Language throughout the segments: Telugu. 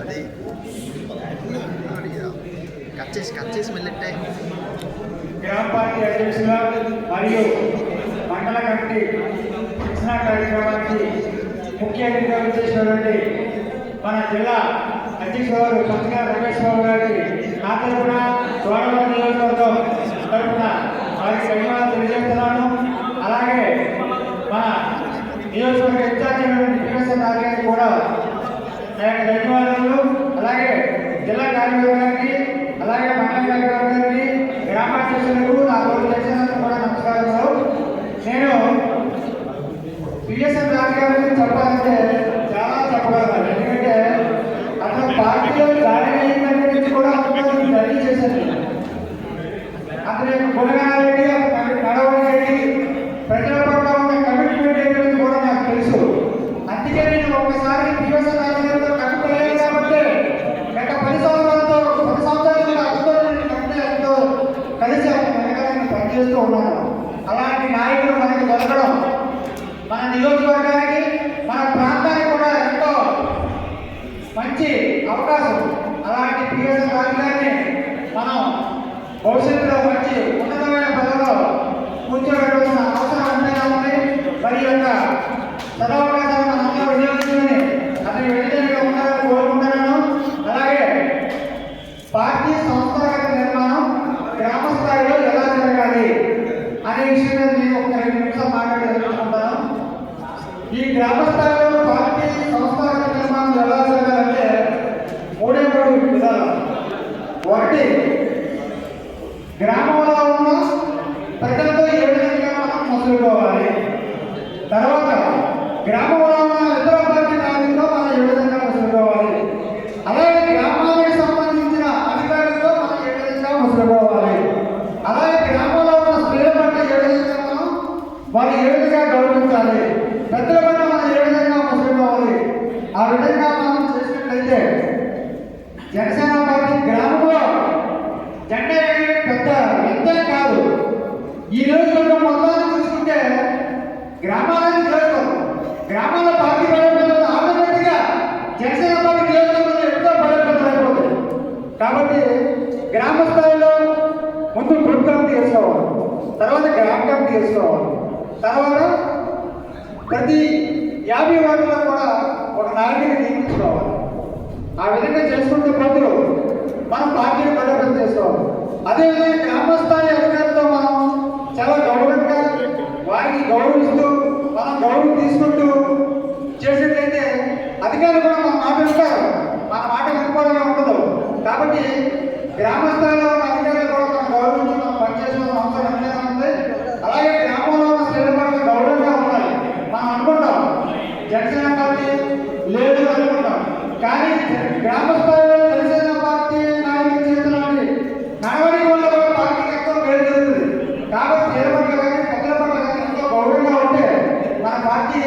అది కట్ చేసి మెల్లెట్టే. గ్రామ పార్టీ అధ్యక్షుల మరియు మండల కమిటీ శిక్షణ కార్యక్రమానికి ముఖ్య అతిథిగా విచ్చేసినటువంటి మన జిల్లా అధ్యక్షుడు పత్రికా రమేష్ బాబు గారికి నా తరఫున గోడవరం నియోజకవర్గం తరఫున వారికి ధన్యవాదాలు తెలియజేస్తున్నాను. అలాగే మన నియోజకవర్గ ఇన్ఛార్జి పిఎస్ఎన్ గారికి కూడా నా యొక్క ధన్యవాదాలు. అలాగే జిల్లా కార్యవర్గానికి, అలాగే మండల కార్యవర్గానికి, గ్రామాధ్యక్షులకు నా రోజు చేసినందుకు కూడా నమస్కారాలు. నేను పిఎస్ఎన్ గారికి చెప్పాలంటే చాలా చెప్పగలను. ఎందుకంటే అతను పార్టీలో జాయిన్ అయిన నుంచి కూడా అతను రెడీ చేశాను. అతని యొక్క గుణగానాలు ఏంటి, అతని నడవడి ఏంటి, ప్రజల పట్ల ఉన్న కమిట్మెంట్ ఏంటి కూడా నాకు తెలుసు. అందుకే నేను ఒకసారి పిఎస్ఎన్ గారితో కట్టుకోలేదు కాబట్టి గత 10 సంవత్సరాలు అతనితో కలిసి అతను పనిచేస్తూ ఉన్నాను. అలాంటి నాయకులు మనకి దొరకడం మన నియోజకవర్గానికి, మన ప్రాంతానికి కూడా ఎంతో మంచి అవకాశం. అలాంటి పిఎస్ఎన్ గారిని మనం భవిష్యత్తులో మంచి ఉన్నతమైన పదవిలో కూర్చోబెట్టవలసిన అవసరం ఎంతైనా ఉంది. మరి యొక్క సదవకాశాలను మనందరూ వినియోగించుకొని అతని వెంటనే ఉండాలని కోరుకుంటున్నాను. అలాగే పార్టీ సంస్థాగత నిర్మాణం గ్రామ స్థాయిలో ఎలా జరగాలి అనే విషయం మీద నేను ఒక 2 నిమిషాలు మాట్లాడాలనుకుంటున్నాను. ఈ గ్రామ స్థాయిలో పార్టీ సంస్థాగత నిర్మాణం ఎలా జరగాలంటే 3 విధాలు. ఒకటి, గ్రామంలో ఉన్న ప్రజలతో ఏ విధంగా మనం మసులుకోవాలి. తర్వాత గ్రామంలో ఉన్న ఇతర పార్టీ నాయకులతో మనం ఏ విధంగా మసులుకోవాలి. అలాగే గ్రామానికి సంబంధించిన అధికారులతో మనం ఏ విధంగా మసులుకోవాలి. అలాగే గ్రామంలో ఉన్న స్త్రీల పట్ల ఏ విధంగా మనం వాళ్ళు ఏ విధంగా గౌరవించాలి. పెద్దల పట్ల మనం ఏ విధంగా మసులుకోవాలి. ఆ విధంగా మనం చేసినట్లయితే జనసేన పార్టీ గ్రామంలో జెండా పెద్ద ఎంతే కాదు. ఈ నియోజకవర్గం మొత్తాన్ని చూసుకుంటే గ్రామాలని నియోజకవర్గం, గ్రామాల పార్టీ బలపడడం ఆటోమేటిక్గా జనసేన పార్టీ నియోజకవర్గంలో ఎంతో బలపడమైపోతుంది. కాబట్టి గ్రామ స్థాయిలో ముందు గ్రూప్ కమిటీ వేసుకోవాలి, తర్వాత గ్రామ కమిటీ వేసుకోవాలి, తర్వాత ప్రతి 50 వార్డులో కూడా ఒక నాయకుడిని నియమించుకోవాలి. ఆ విధంగా చేసుకుంటే పోతూ మనం పార్టీని బలోపేతం చేసుకోవాలి. అదేవిధంగా గ్రామస్థాయి అధికారులతో మనం చాలా గౌరవంగా వారికి గౌరవిస్తూ మనం గౌరవం తీసుకుంటూ చేసేటైతే అధికారులు కూడా మన మాట వింటారు. మన మాట వినుకోవడమే ఉండదు. కాబట్టి గ్రామస్థాయిలో ఉన్న అధికారులు కూడా మనం గౌరవించి మనం పనిచేసుకోవాల్సిన అవసరం ఎంతైనా ఉంది. అలాగే గ్రామంలో ఉన్న స్త్రీల పట్ల గౌరవంగా ఉండాలి. మనం అనుకుంటాం జనసేన పార్టీ లేదు అనుకుంటాం, కానీ గ్రామ స్థాయిలో జనసేన పార్టీ నాయకులు చేస్తున్నది నడవడి వల్ల కూడా పార్టీకి ఎంతో పేరు జరుగుతుంది. కాబట్టి స్త్రీల పట్ల కానీ పెద్దల పట్ల కానీ ఎంతో గౌరవంగా ఉంటే మన పార్టీ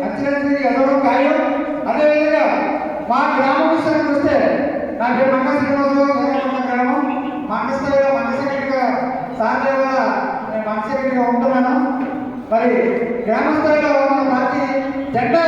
అత్యంత ఎదగడం ఖాయం. అదేవిధంగా మా గ్రామం విషయానికి వస్తే నా పేరు మంగ శ్రీనివాసరావు, గ్రామం మండ స్థాయిలో మండ సెక్రటరీగా సాధ్య వల్ల నేను మండ సెక్రటరీగా ఉంటున్నాను. మరి గ్రామ స్థాయిలో మన పార్టీ జెండా